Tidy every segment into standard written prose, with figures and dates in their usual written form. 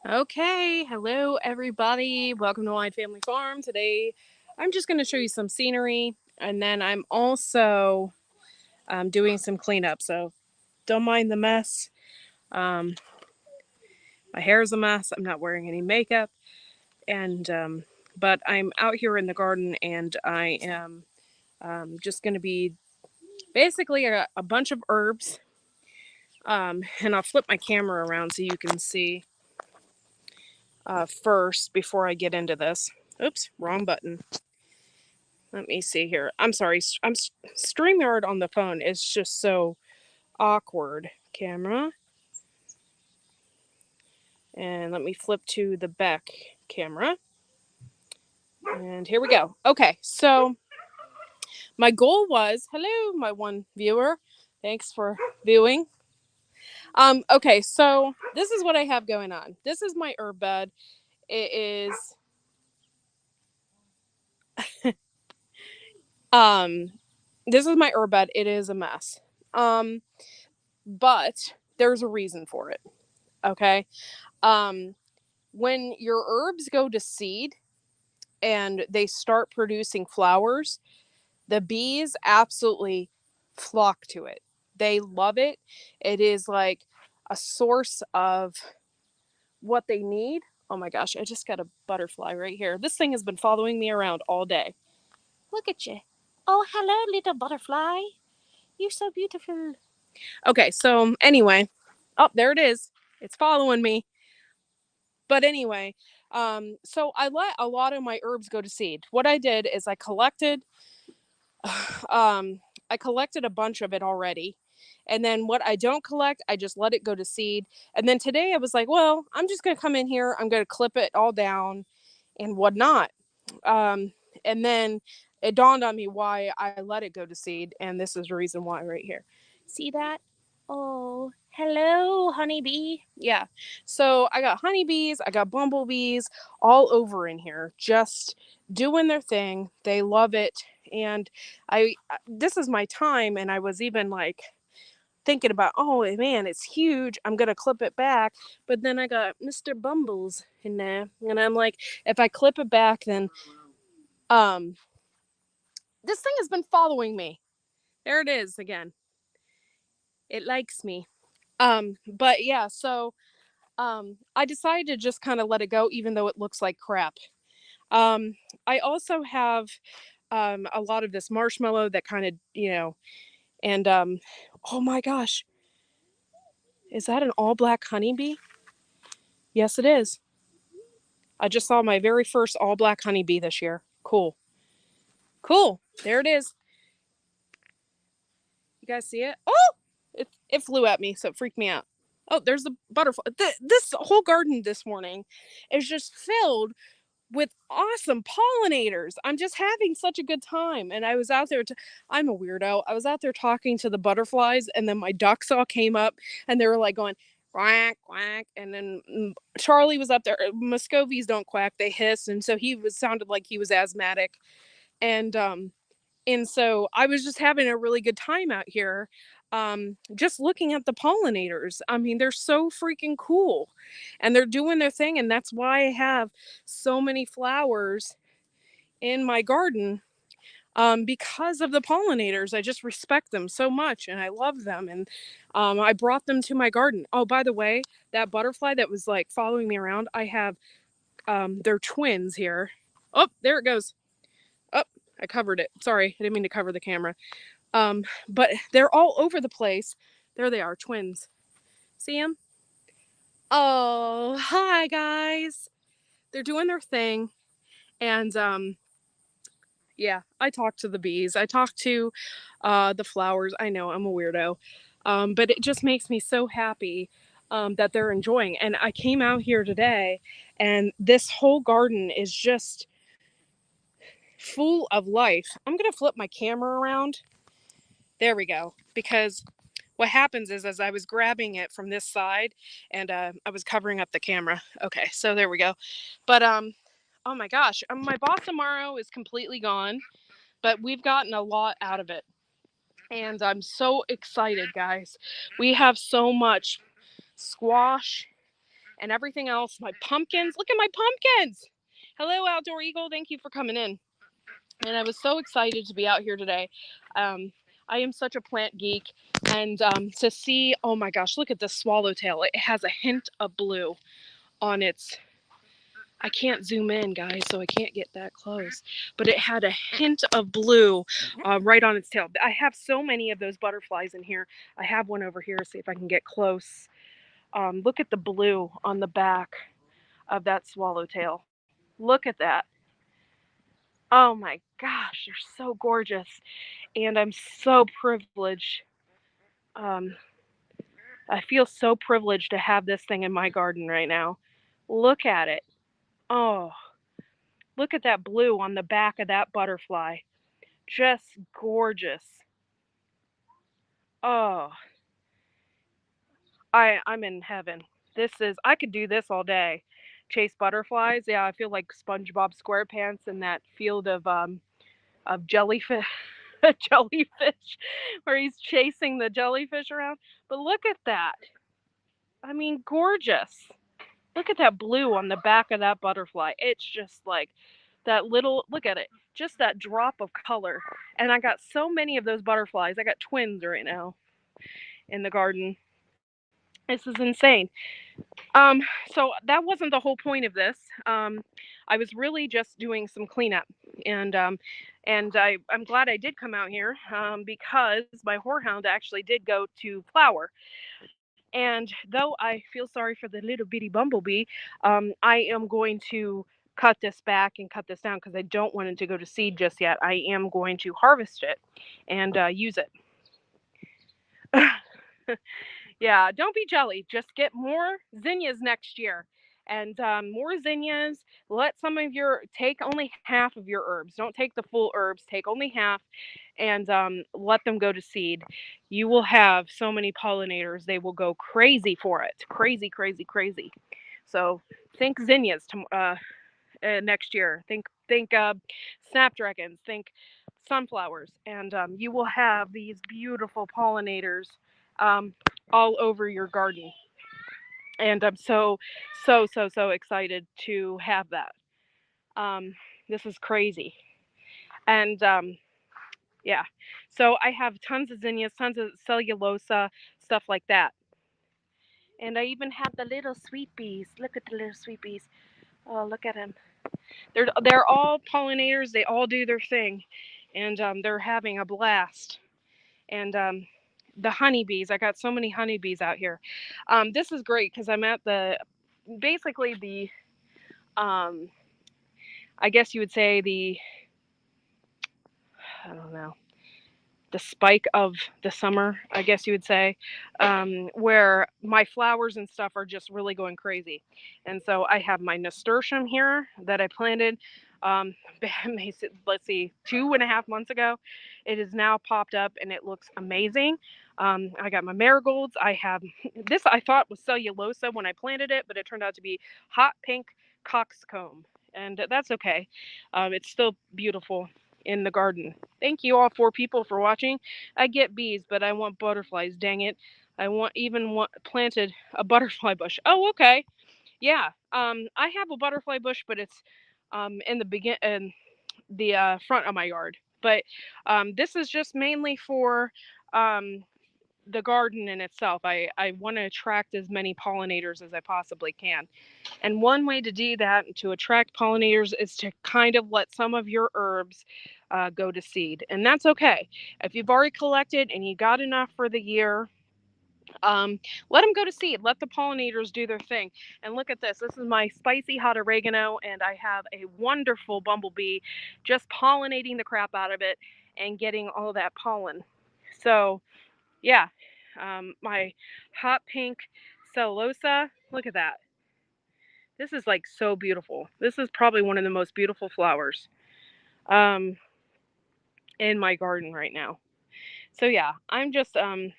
Okay, hello everybody. Welcome to Wine Family Farm. Today, I'm just going to show you some scenery, and then I'm also doing some cleanup. So don't mind the mess. Um, my hair is a mess. I'm not wearing any makeup, and but I'm out here in the garden, and I am just going to be basically a bunch of herbs. And I'll flip my camera around so you can see first before I get into this. Oops, wrong button. Let me see here. I'm sorry. StreamYard on the phone is just so awkward. Camera. And let me flip to the back camera. And here we go. Okay, so my goal was, hello, my one viewer. Thanks for viewing. Okay, so this is what I have going on. This is my herb bed. It is um this is my herb bed. It is a mess. Um, but there's a reason for it. Okay. Um, when your herbs go to seed and they start producing flowers, the bees absolutely flock to it. They love it. It is like a source of what they need. Oh my gosh, I just got a butterfly right here. This thing has been following me around all day. Look at you. Oh, hello, little butterfly. You're so beautiful. Okay, so anyway, oh, there it is. It's following me. But anyway, so I let a lot of my herbs go to seed. What I did is um, I collected a bunch of it already. And then what I don't collect, I just let it go to seed. And then today I was like, well, I'm just going to come in here. I'm going to clip it all down and whatnot. Um, and then it dawned on me why I let it go to seed. And this is the reason why right here. See that? Oh, hello, honeybee. Yeah. So I got honeybees, I got bumblebees all over in here, just doing their thing. They love it. And this is my time. And I was even like, thinking about, oh man, it's huge. I'm gonna clip it back, but then I got Mr. Bumbles in there, and I'm like, if I clip it back, then um, this thing has been following me. There it is again. It likes me. But yeah, so I decided to just kind of let it go, even though it looks like crap. Um, I also have a lot of this marshmallow that kind of and oh my gosh, is that an all black honeybee? Yes, it is. I just saw my very first all black honeybee this year. Cool. Cool. There it is. You guys see it? Oh, it flew at me, so it freaked me out. Oh, there's the butterfly. This whole garden this morning is just filled with awesome pollinators. I'm just having such a good time. And I was out there. I'm a weirdo. I was out there talking to the butterflies, and then my ducks all came up, and they were like going quack quack. And then Charlie was up there. Muscovies don't quack; they hiss, and so he was sounded like he was asthmatic. And so I was just having a really good time out here, just looking at the pollinators. I mean, they're so freaking cool, and they're doing their thing, and that's why I have so many flowers in my garden, because of the pollinators. I just respect them so much, and I love them, and I brought them to my garden. Oh, by the way, that butterfly that was like following me around, I have they're twins here. Oh, there it goes. Oh, I covered it. Sorry, I didn't mean to cover the camera. But they're all over the place. There they are, twins. See them? Oh, hi guys. They're doing their thing, and yeah, I talk to the bees. I talk to the flowers. I know I'm a weirdo, but it just makes me so happy that they're enjoying. And I came out here today, and this whole garden is just full of life. I'm gonna flip my camera around. There we go. Because what happens is, as I was grabbing it from this side, and I was covering up the camera. Okay, so there we go. But oh my gosh, my Bossamaro is completely gone, but we've gotten a lot out of it, and I'm so excited, guys. We have so much squash and everything else. My pumpkins. Look at my pumpkins. Hello, Outdoor Eagle. Thank you for coming in. And I was so excited to be out here today. I am such a plant geek, and to see, oh my gosh, look at this swallowtail. It has a hint of blue on its, I can't zoom in, guys, so I can't get that close, but it had a hint of blue right on its tail. I have so many of those butterflies in here. I have one over here. See if I can get close. Look at the blue on the back of that swallowtail. Look at that. Oh my gosh, they're so gorgeous. And I'm so privileged. Um, I feel so privileged to have this thing in my garden right now. Look at it. Oh, look at that blue on the back of that butterfly. Just gorgeous. Oh, I'm in heaven. I could do this all day. Chase butterflies. Yeah, I feel like SpongeBob SquarePants in that field of jellyfish jellyfish where he's chasing the jellyfish around. But look at that. I mean, gorgeous. Look at that blue on the back of that butterfly. It's just like that little, look at it, just that drop of color. And I got so many of those butterflies. I got twins right now in the garden. This is insane. So that wasn't the whole point of this. I was really just doing some cleanup, and I'm glad I did come out here because my horehound actually did go to flower. And though I feel sorry for the little bitty bumblebee, I am going to cut this back and cut this down because I don't want it to go to seed just yet. I am going to harvest it and use it. Yeah, don't be jelly. Just get more zinnias next year. And more zinnias. Take only half of your herbs. Don't take the full herbs. Take only half and let them go to seed. You will have so many pollinators. They will go crazy for it. Crazy, crazy, crazy. So think zinnias next year. Think snapdragons. Think sunflowers. And you will have these beautiful pollinators um, all over your garden. And I'm so excited to have that. This is crazy. And yeah, so I have tons of zinnias, tons of cellulosa, stuff like that. And I even have the little sweet bees. Look at the little sweet bees. Oh, look at them. They're all pollinators. They all do their thing, and they're having a blast. And the honeybees. I got so many honeybees out here. This is great because I'm at basically the I guess you would say I don't know, the spike of the summer, I guess you would say, where my flowers and stuff are just really going crazy. And so I have my nasturtium here that I planted, um, let's see, 2.5 months ago. It has now popped up and it looks amazing. I got my marigolds. I have this, I thought was cellulosa when I planted it, but it turned out to be hot pink coxcomb. And that's okay. It's still beautiful in the garden. Thank you all 4 people for watching. I get bees, but I want butterflies. Dang it! Planted a butterfly bush. Oh, okay. Yeah. I have a butterfly bush, but it's in the front of my yard. But this is just mainly for the garden in itself. I want to attract as many pollinators as I possibly can. And one way to do that, to attract pollinators, is to kind of let some of your herbs go to seed. And that's okay. If you've already collected and you got enough for the year, let them go to seed. Let the pollinators do their thing. And look at this. This is my spicy hot oregano, and I have a wonderful bumblebee just pollinating the crap out of it and getting all that pollen. So, yeah, my hot pink cellulosa. Look at that. This is like so beautiful. This is probably one of the most beautiful flowers in my garden right now. So yeah, I'm just a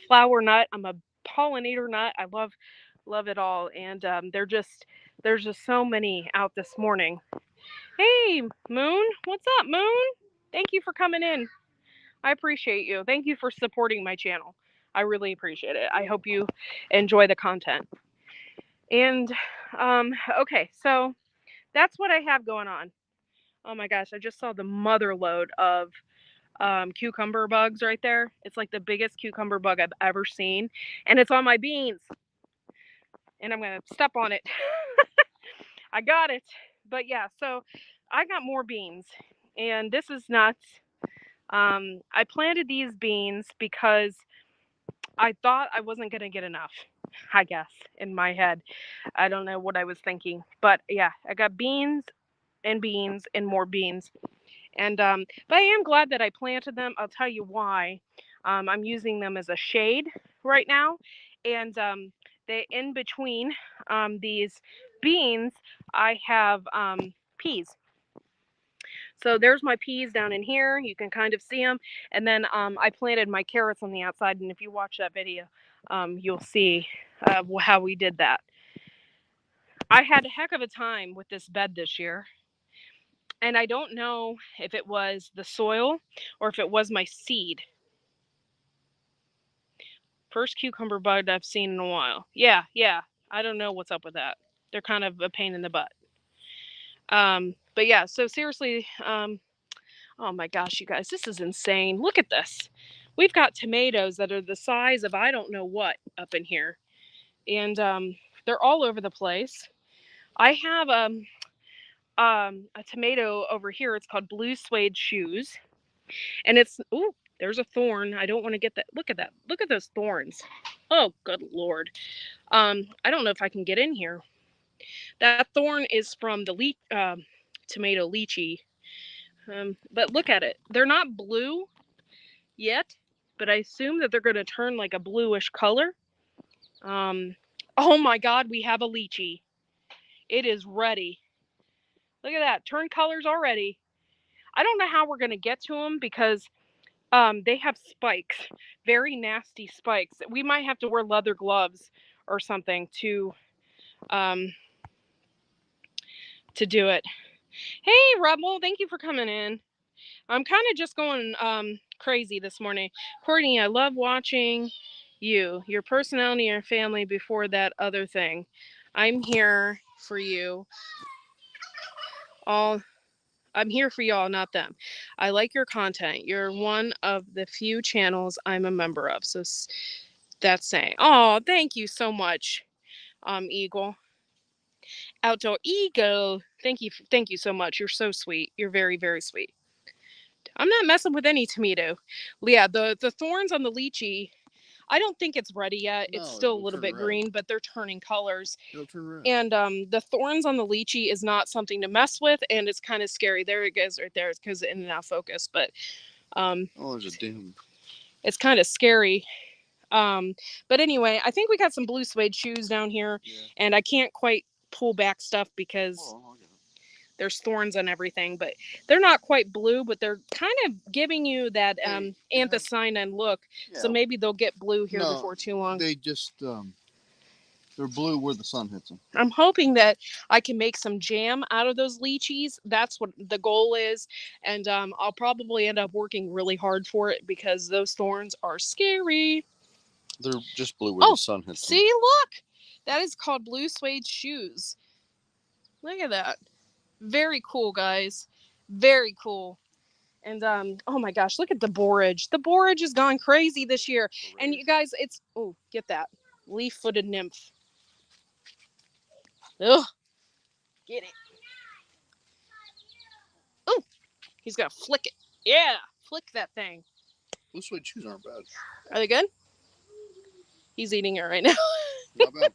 flower nut. I'm a pollinator nut. I love it all, and there's just so many out this morning. Hey, Moon, what's up, Moon? Thank you for coming in. I appreciate you. Thank you for supporting my channel. I really appreciate it. I hope you enjoy the content. And okay, so that's what I have going on. Oh my gosh, I just saw the mother load of cucumber bugs right there. It's like the biggest cucumber bug I've ever seen, and it's on my beans. And I'm gonna step on it. I got it. But yeah, so I got more beans, and this is nuts. I planted these beans because I thought I wasn't gonna get enough. I guess in my head, I don't know what I was thinking, but yeah, I got beans and more beans. And but I am glad that I planted them. I'll tell you why. I'm using them as a shade right now, and they in between these beans, I have peas. So there's my peas down in here. You can kind of see them, and then I planted my carrots on the outside. And if you watch that video, you'll see how we did that. I had a heck of a time with this bed this year. And I don't know if it was the soil or if it was my seed. First cucumber bug I've seen in a while. Yeah. I don't know what's up with that. They're kind of a pain in the butt. But yeah, so seriously, oh my gosh, you guys, this is insane. Look at this. We've got tomatoes that are the size of I don't know what up in here. And they're all over the place. I have a tomato over here. It's called Blue Suede Shoes. And it's, ooh, there's a thorn. I don't want to get that. Look at that. Look at those thorns. Oh, good Lord. I don't know if I can get in here. That thorn is from the tomato lychee. But look at it. They're not blue yet, but I assume that they're going to turn like a bluish color. Oh my God, we have a lychee. It is ready. Look at that. Turn colors already. I don't know how we're going to get to them because they have spikes, very nasty spikes. We might have to wear leather gloves or something to do it. Hey, Rebel, thank you for coming in. I'm kind of just going crazy this morning. Courtney, I love watching you, your personality, your family before that other thing. I'm here for you all. I'm here for y'all, not them. I like your content. You're one of the few channels I'm a member of. So that's saying, oh, thank you so much, Eagle. Outdoor Eagle. Thank you so much. You're so sweet. You're very, very sweet. I'm not messing with any tomato. Yeah, the thorns on the lychee, I don't think it's ready yet. It's still a little bit green, but they're turning colors. It'll turn red. And the thorns on the lychee is not something to mess with, and it's kind of scary. There it goes right there. It's because in and out focus, but oh, there's a dim. It's kind of scary. But anyway, I think we got some blue suede shoes down here, and I can't quite pull back stuff because there's thorns on everything, but they're not quite blue, but they're kind of giving you that anthocyanin look. Yeah. So maybe they'll get blue here before too long. They just they're blue where the sun hits them. I'm hoping that I can make some jam out of those lychees. That's what the goal is. And I'll probably end up working really hard for it because those thorns are scary. They're just blue where the sun hits them. See, look. That is called Blue Suede Shoes. Look at that. Very cool, guys. Very cool. And oh my gosh, look at the borage. The borage has gone crazy this year. And you guys, it's get that. Leaf-footed nymph. Ugh. Get it. Oh, he's gonna flick it. Yeah, flick that thing. Blue suede shoes aren't bad. Are they good? He's eating it right now. Not bad.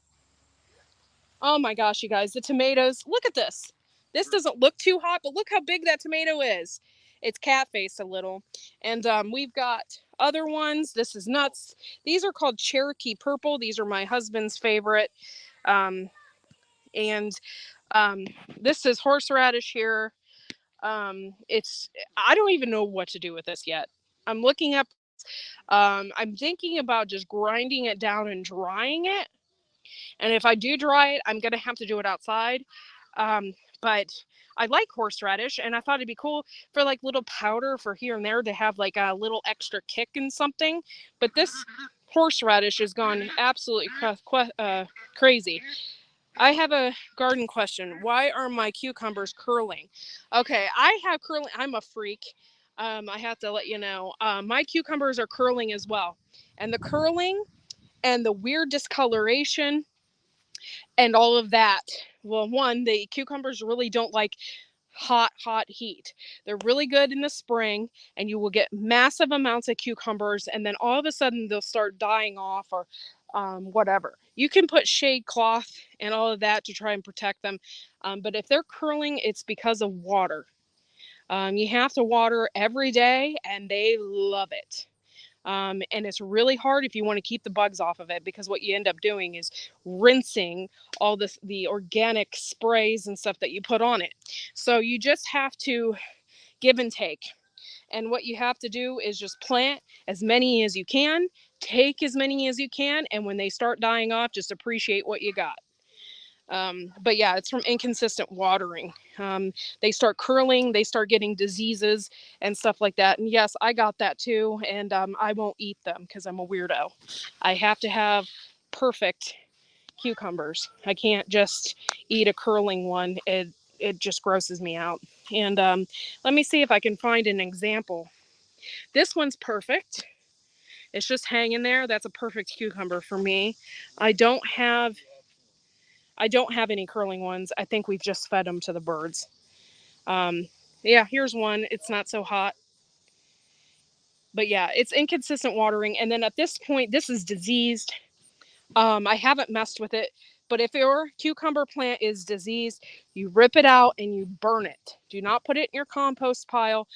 Oh my gosh, you guys, the tomatoes. Look at this. This doesn't look too hot, but look how big that tomato is. It's cat-faced a little. And we've got other ones. This is nuts. These are called Cherokee Purple. These are my husband's favorite. And this is horseradish here. I don't even know what to do with this yet. I'm looking up. I'm thinking about just grinding it down and drying it. And if I do dry it, I'm going to have to do it outside. But I like horseradish, and I thought it'd be cool for like little powder for here and there to have like a little extra kick and something. But this horseradish has gone absolutely crazy. I have a garden question. Why are my cucumbers curling? Okay, I have curling. I'm a freak. I have to let you know. My cucumbers are curling as well. And the curling and the weird discoloration and all of that. Well, one, the cucumbers really don't like hot heat. They're really good in the spring, and you will get massive amounts of cucumbers, and then all of a sudden they'll start dying off or whatever. You can put shade cloth and all of that to try and protect them, but if they're curling, it's because of water. You have to water every day, and they love it. And it's really hard if you want to keep the bugs off of it, because what you end up doing is rinsing all the organic sprays and stuff that you put on it. So you just have to give and take. And what you have to do is just plant as many as you can, take as many as you can, and when they start dying off, just appreciate what you got. But yeah, it's from inconsistent watering. They start curling, they start getting diseases and stuff like that. And yes, I got that too. And I won't eat them because I'm a weirdo. I have to have perfect cucumbers. I can't just eat a curling one. It just grosses me out. And let me see if I can find an example. This one's perfect. It's just hanging there. That's a perfect cucumber for me. I don't have I don't have any curling ones. I think we've just fed them to the birds. Um, yeah, here's one. It's not so hot. But yeah, it's inconsistent watering. And then at this point, this is diseased. I haven't messed with it. But if your cucumber plant is diseased, you rip it out and you burn it. Do not put it in your compost pile.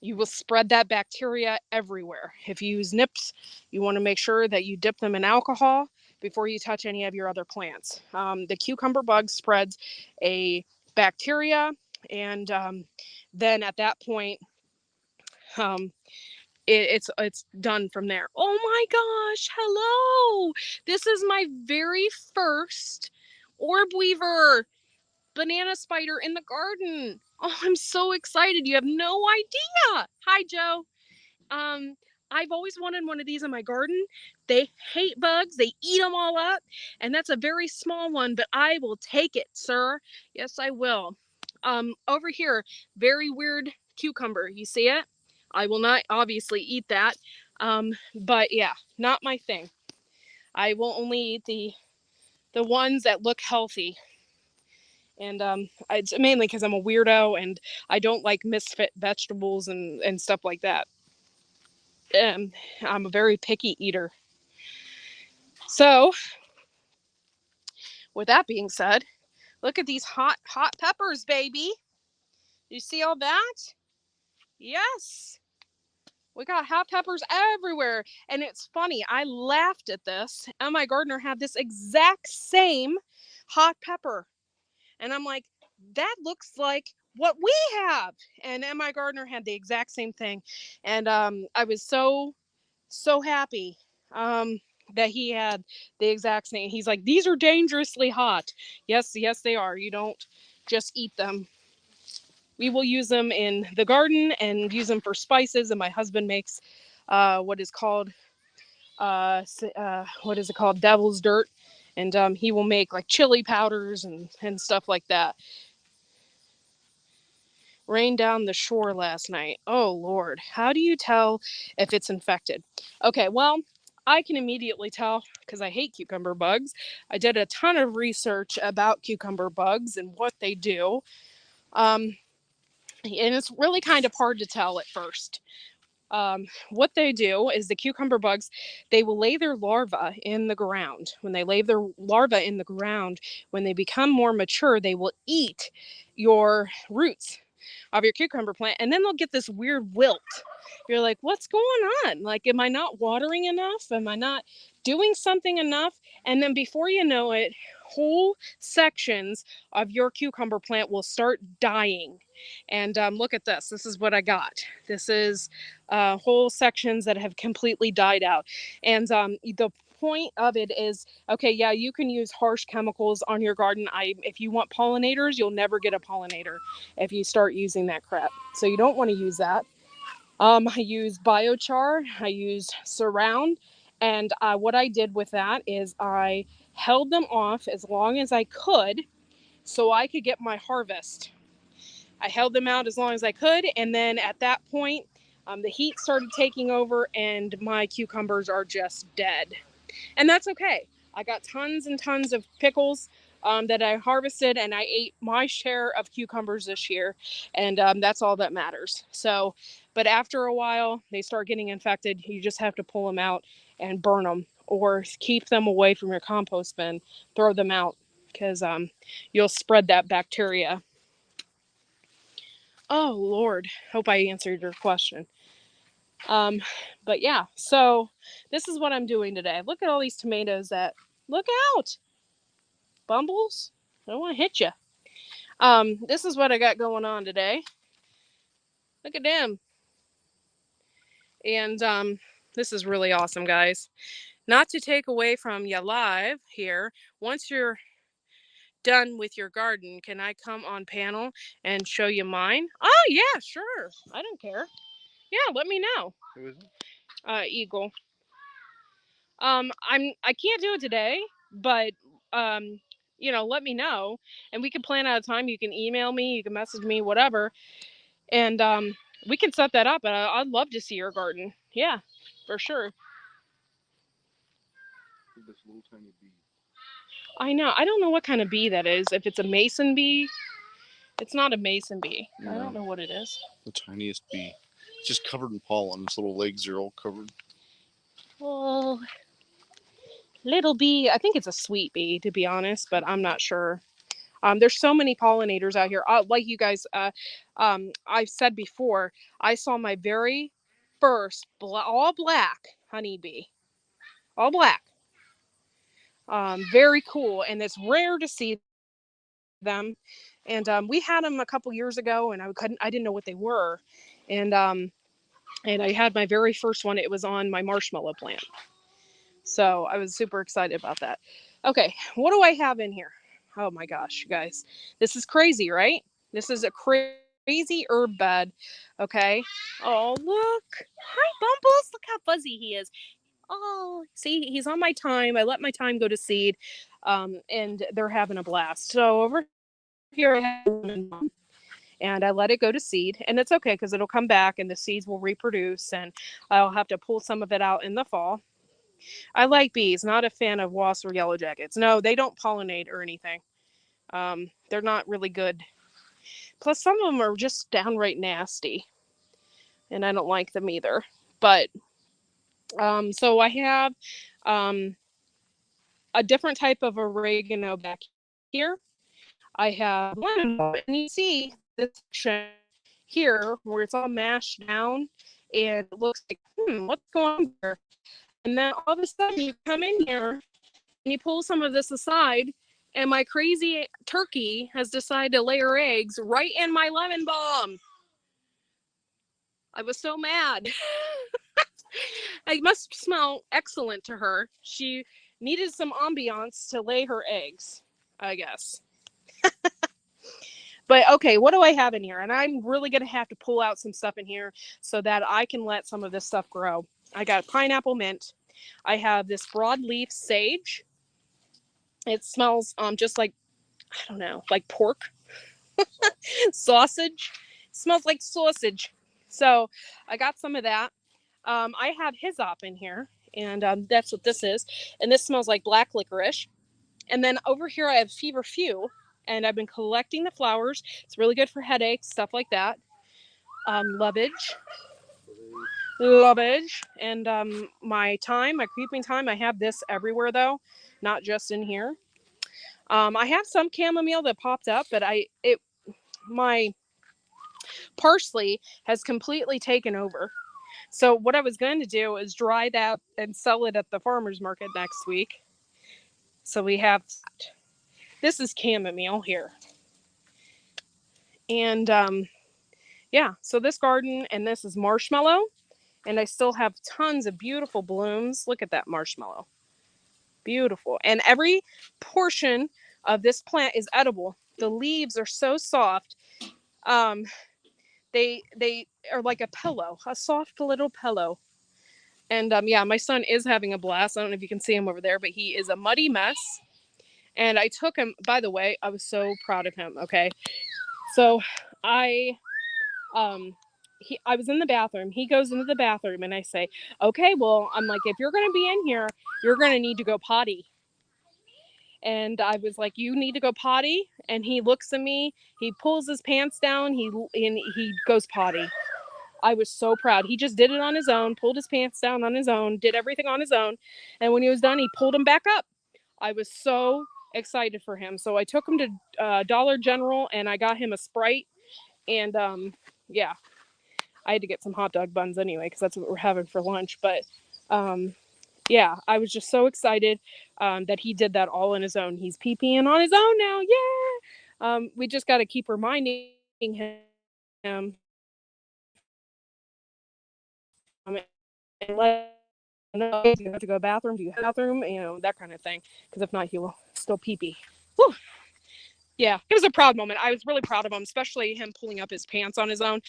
You will spread that bacteria everywhere. If you use nips, you want to make sure that you dip them in alcohol before you touch any of your other plants. The cucumber bug spreads a bacteria, and then at that point, um, it's done from there. Oh my gosh! Hello, this is my very first orb weaver banana spider in the garden. Oh, I'm so excited! You have no idea. Hi, Joe. Um, I've always wanted one of these in my garden. They hate bugs, they eat them all up, and that's a very small one, but I will take it, sir. Yes, I will. Over here, very weird cucumber. You see it? I will not obviously eat that. But yeah, not my thing. I will only eat the ones that look healthy. And it's mainly because I'm a weirdo and I don't like misfit vegetables and stuff like that. I'm a very picky eater. So, with that being said, look at these hot peppers, baby. You see all that? Yes. We got hot peppers everywhere. And it's funny, I laughed at this. And my gardener had this exact same hot pepper. And I'm like, that looks like what we have. And my gardener had the exact same thing. And I was so happy that he had the exact same. He's like, these are dangerously hot. Yes, they are. You don't just eat them. We will use them in the garden and use them for spices. And my husband makes what is called what is it called? Devil's dirt. And he will make like chili powders and stuff like that. Rained down the shore last night. Oh Lord, how do you tell if it's infected? Okay, well, I can immediately tell because I hate cucumber bugs. I did a ton of research about cucumber bugs and what they do. Um, and it's really kind of hard to tell at first. What they do is the cucumber bugs, they will lay their larvae in the ground. When they lay their larvae in the ground, when they become more mature, they will eat your roots of your cucumber plant, and then they'll get this weird wilt. You're like, what's going on? Like, am I not watering enough? Am I not doing something enough? And then before you know it, whole sections of your cucumber plant will start dying. And look at this. This is what I got. This is whole sections that have completely died out. And the point of it is, okay, yeah, you can use harsh chemicals on your garden. If you want pollinators, you'll never get a pollinator if you start using that crap. So you don't want to use that. I use biochar, I use surround, and what I did with that is I held them off as long as I could so I could get my harvest. I held them out as long as I could, and then at that point, the heat started taking over, and my cucumbers are just dead. And that's okay. I got tons and tons of pickles that I harvested, and I ate my share of cucumbers this year, and that's all that matters. So, but after a while, they start getting infected. You just have to pull them out and burn them, or keep them away from your compost bin, throw them out, because you'll spread that bacteria. Oh, Lord. Hope I answered your question. But yeah, so this is what I'm doing today. Look at all these tomatoes that, look out, Bumbles. I don't want to hit you. This is what I got going on today. Look at them. And this is really awesome, guys. Not to take away from you live here. Once you're done with your garden, can I come on panel and show you mine? Oh yeah, sure. I don't care. Yeah, let me know. Who is it? Eagle. I can't do it today, but let me know, and we can plan out a time. You can email me, you can message me, whatever, and we can set that up. And I'd love to see your garden. Yeah, for sure. This little tiny bee. I know. I don't know what kind of bee that is. If it's a mason bee, it's not a mason bee. No. I don't know what it is. The tiniest bee. It's just covered in pollen. Its little legs are all covered. Well, little bee. I think it's a sweet bee, to be honest, but I'm not sure. There's so many pollinators out here. Like you guys, I've said before, I saw my very first all black honeybee. All black. Very cool. And it's rare to see them. And we had them a couple years ago, and I didn't know what they were. And I had my very first one. It was on my marshmallow plant. So I was super excited about that. Okay, what do I have in here? Oh my gosh, you guys. This is crazy, right? This is a crazy herb bed. Okay. Oh, look. Hi, Bumbles. Look how fuzzy he is. Oh, see, he's on my thyme. I let my thyme go to seed, and they're having a blast. So over here, I have lemon balm, and I let it go to seed, and it's okay because it'll come back and the seeds will reproduce, and I'll have to pull some of it out in the fall. I like bees, not a fan of wasps or yellow jackets. No, they don't pollinate or anything. They're not really good. Plus, some of them are just downright nasty, and I don't like them either. But so I have a different type of oregano back here. I have lemon balm, and you see this section here where it's all mashed down, and it looks like, what's going on here? And then all of a sudden, you come in here and you pull some of this aside, and my crazy turkey has decided to lay her eggs right in my lemon balm. I was so mad. It must smell excellent to her. She needed some ambiance to lay her eggs, I guess. But okay, what do I have in here? And I'm really going to have to pull out some stuff in here so that I can let some of this stuff grow. I got pineapple mint. I have this broadleaf sage. It smells just like, I don't know, like pork. Sausage. It smells like sausage. So I got some of that. I have hyssop in here, and that's what this is. And this smells like black licorice. And then over here I have feverfew, and I've been collecting the flowers. It's really good for headaches, stuff like that. Lovage. And my thyme, my creeping thyme, I have this everywhere though, not just in here. I have some chamomile that popped up, but my parsley has completely taken over. So what I was going to do is dry that and sell it at the farmer's market next week. So we have, this is chamomile here. And yeah, so this garden, and this is marshmallow. And I still have tons of beautiful blooms. Look at that marshmallow. Beautiful. And every portion of this plant is edible. The leaves are so soft. They are like a pillow, a soft little pillow. And yeah, my son is having a blast. I don't know if you can see him over there, but he is a muddy mess. And I took him, by the way, I was so proud of him. Okay. So I was in the bathroom. He goes into the bathroom and I say, okay, well, I'm like, if you're going to be in here, you're going to need to go potty. And I was like, you need to go potty. And he looks at me, he pulls his pants down, he goes potty. I was so proud. He just did it on his own, pulled his pants down on his own, did everything on his own. And when he was done, he pulled them back up. I was so excited for him. So I took him to Dollar General and I got him a Sprite. And yeah, I had to get some hot dog buns anyway, because that's what we're having for lunch. But yeah, I was just so excited that he did that all on his own. He's pee-peeing on his own now. Yeah. We just got to keep reminding him and let him know, do you have to go to the bathroom? Do you have a bathroom? You know, that kind of thing. Because if not, he will still pee-pee. Whew. Yeah, it was a proud moment. I was really proud of him, especially him pulling up his pants on his own.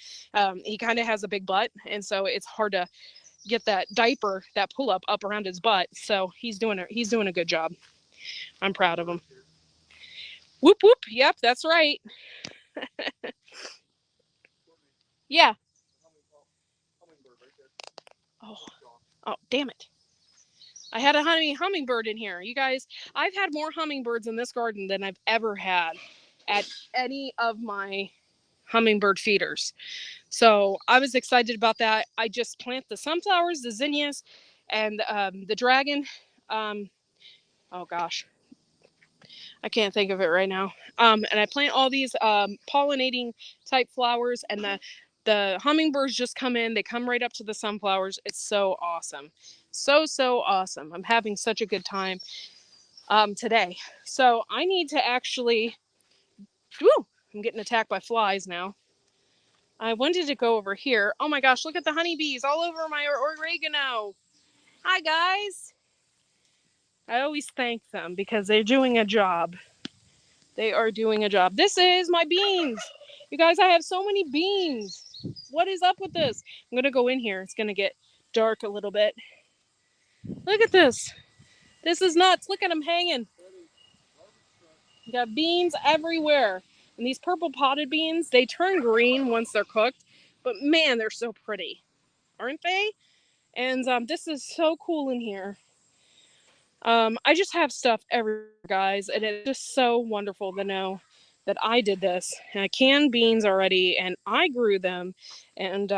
He kind of has a big butt, and so it's hard to get that diaper, that pull up around his butt. So he's doing a good job. I'm proud of him. Whoop whoop. Yep, that's right. Yeah. Oh, damn it. I had a hummingbird in here. You guys, I've had more hummingbirds in this garden than I've ever had at any of my hummingbird feeders. So I was excited about that. I just plant the sunflowers, the zinnias, and the dragon. Oh gosh, I can't think of it right now. And I plant all these pollinating type flowers, and the hummingbirds just come in. They come right up to the sunflowers. It's so awesome. So awesome. I'm having such a good time today. So I need to actually, woo, I'm getting attacked by flies now. I wanted to go over here. Oh my gosh, look at the honeybees all over my oregano. Hi guys. I always thank them because they're doing a job. They are doing a job. This is my beans. You guys, I have so many beans. What is up with this? I'm going to go in here. It's going to get dark a little bit. Look at this. This is nuts. Look at them hanging. You got beans everywhere. And these purple potted beans, they turn green once they're cooked. But man, they're so pretty. Aren't they? And this is so cool in here. I just have stuff everywhere, guys. And it's just so wonderful to know that I did this. And I canned beans already, and I grew them, and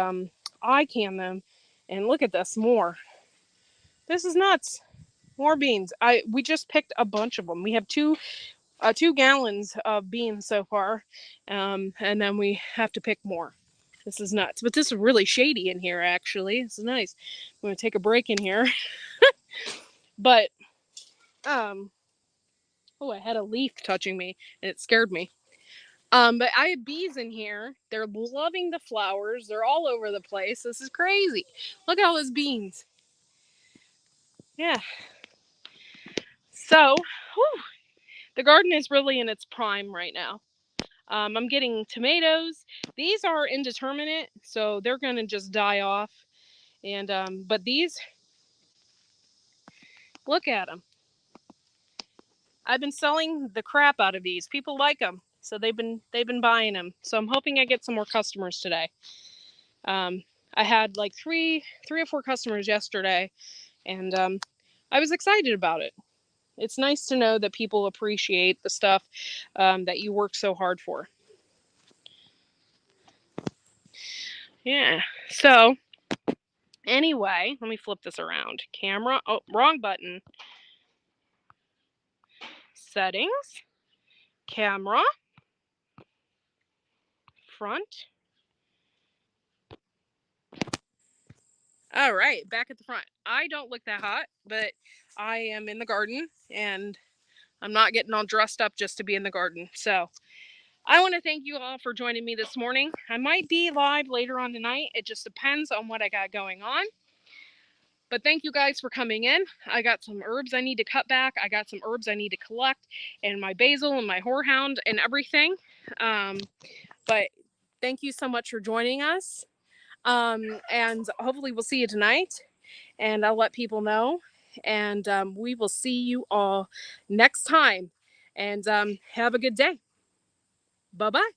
I canned them. And look at this, more. This is nuts. More beans. We just picked a bunch of them. We have 2 gallons of beans so far, and then we have to pick more. This is nuts. But this is really shady in here, actually. This is nice. I'm going to take a break in here. But, oh, I had a leaf touching me, and it scared me. But I have bees in here. They're loving the flowers. They're all over the place. This is crazy. Look at all those beans. Yeah. So, whew, the garden is really in its prime right now. I'm getting tomatoes. These are indeterminate, so they're going to just die off. And but these, look at them. I've been selling the crap out of these. People like them, so they've been buying them. So I'm hoping I get some more customers today. I had like three or four customers yesterday, and I was excited about it. It's nice to know that people appreciate the stuff that you work so hard for. Yeah. So anyway, let me flip this around. Camera. Oh, wrong button. Settings. Camera. Front. All right, back at the front. I don't look that hot, but I am in the garden and I'm not getting all dressed up just to be in the garden. So I want to thank you all for joining me this morning. I might be live later on tonight. It just depends on what I got going on. But thank you guys for coming in. I got some herbs I need to cut back. I got some herbs I need to collect, and my basil and my horehound and everything. But thank you so much for joining us. And hopefully we'll see you tonight. And I'll let people know. And we will see you all next time. And have a good day. Bye-bye.